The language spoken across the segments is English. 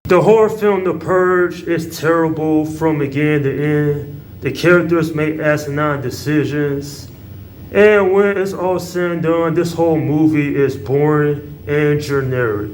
The horror film The Purge is terrible from beginning to end. The characters make asinine decisions. And when it's all said and done, this whole movie is boring and generic.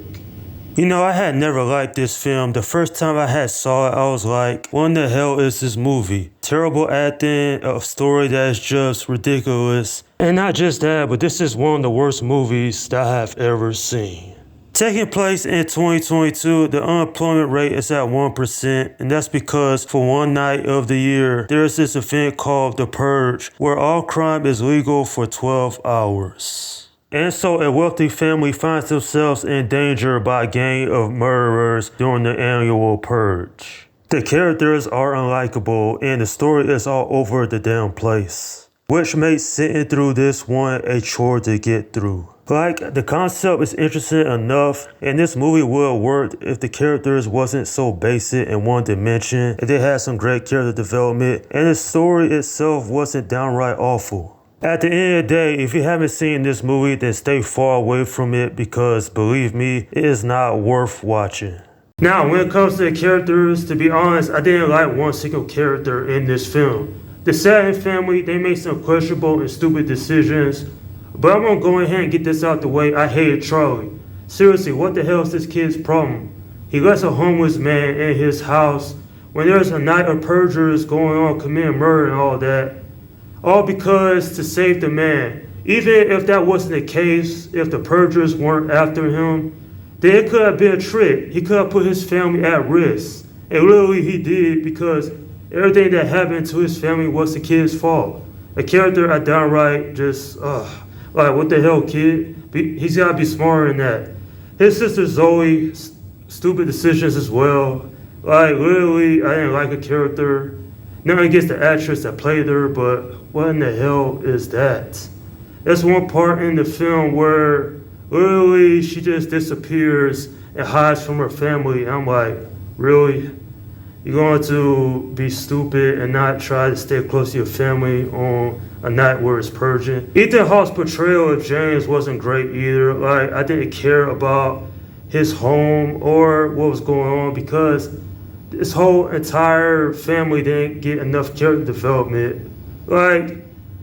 You know, I had never liked this film. The first time I had saw it, I was like, what in the hell is this movie? Terrible acting, a story that's just ridiculous. And not just that, but this is one of the worst movies that I have ever seen. Taking place in 2022, the unemployment rate is at 1%, and that's because for one night of the year, there's this event called The Purge, where all crime is legal for 12 hours. And so a wealthy family finds themselves in danger by a gang of murderers during the annual purge. The characters are unlikable, and the story is all over the damn place, which makes sitting through this one a chore to get through. Like, the concept is interesting enough, and this movie would have worked if the characters wasn't so basic in one dimension, if they had some great character development, and the story itself wasn't downright awful. At the end of the day, if you haven't seen this movie, then stay far away from it because, believe me, it is not worth watching. Now, when it comes to the characters, to be honest, I didn't like one single character in this film. The Satin family, they made some questionable and stupid decisions. But I'm gonna go ahead and get this out the way. I hated Charlie. Seriously, what the hell is this kid's problem? He lets a homeless man in his house when there's a night of purgers going on, committing murder and all that. All because to save the man. Even if that wasn't the case, if the purgers weren't after him, then it could have been a trick. He could have put his family at risk. And literally he did, because everything that happened to his family was the kid's fault. A character I downright just, like, what the hell, kid? He's got to be smarter than that. His sister Zoe, stupid decisions as well. Like, literally, I didn't like a character. Nothing against the actress that played her, but what in the hell is that? There's one part in the film where, literally, she just disappears and hides from her family. And I'm like, really? You're going to be stupid and not try to stay close to your family on a night where it's purging? Ethan Hawke's portrayal of James wasn't great either. Like, I didn't care about his home or what was going on because this whole entire family didn't get enough character development. Like,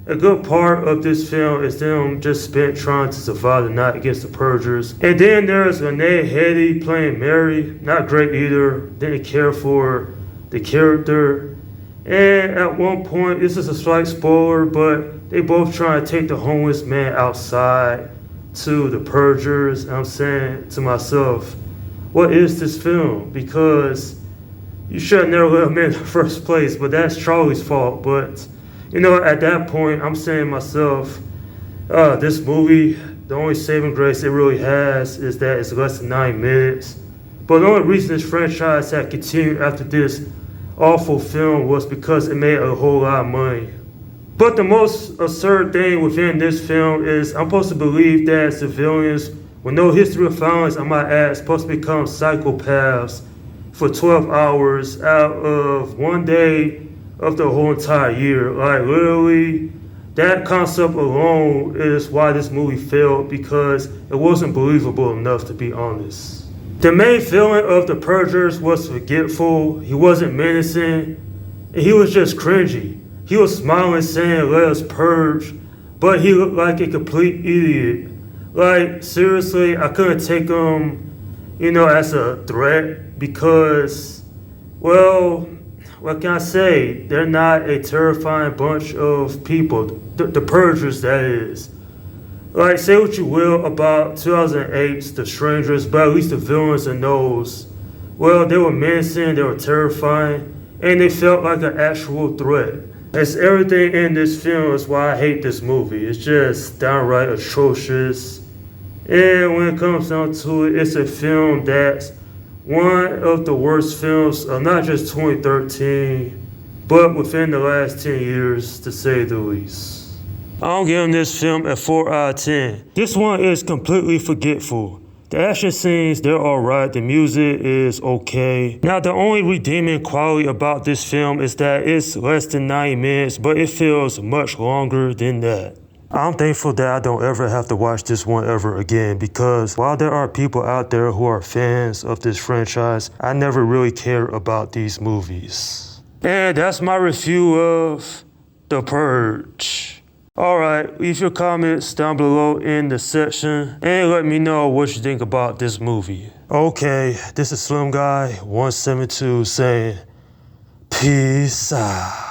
a good part of this film is them just spent trying to survive the night against the purgers. And then there's Renee Hetty playing Mary. Not great either. Didn't care for the character. And at one point, this is a slight spoiler, but they both try to take the homeless man outside to the purgers. And I'm saying to myself, what is this film? Because you should have never let him in the first place, but that's Charlie's fault. But you know, at that point, I'm saying to myself, this movie, the only saving grace it really has is that it's less than 9 minutes. But the only reason this franchise had continued after this awful film was because it made a whole lot of money. But the most absurd thing within this film is I'm supposed to believe that civilians with no history of violence, I might add, supposed to become psychopaths for 12 hours out of one day of the whole entire year. Like, literally, that concept alone is why this movie failed, because it wasn't believable enough, to be honest. The main villain of the Purgers was forgetful, he wasn't menacing, and he was just cringy. He was smiling saying, "Let us purge," but he looked like a complete idiot. Like, seriously, I couldn't take him, as a threat because, well, what can I say? They're not a terrifying bunch of people. The Purgers, that is. Like, say what you will about 2008's The Strangers, but at least the villains in those, well, they were menacing, they were terrifying, and they felt like an actual threat. That's everything in this film is why I hate this movie. It's just downright atrocious. And when it comes down to it, it's a film that's one of the worst films of not just 2013, but within the last 10 years, to say the least. I'm giving this film a 4 out of 10. This one is completely forgetful. The action scenes, they're alright. The music is okay. Now, the only redeeming quality about this film is that it's less than 90 minutes, but it feels much longer than that. I'm thankful that I don't ever have to watch this one ever again because while there are people out there who are fans of this franchise, I never really cared about these movies. And that's my review of The Purge. Alright, leave your comments down below in the section and let me know what you think about this movie. Okay, this is Slim Guy 172 saying peace out.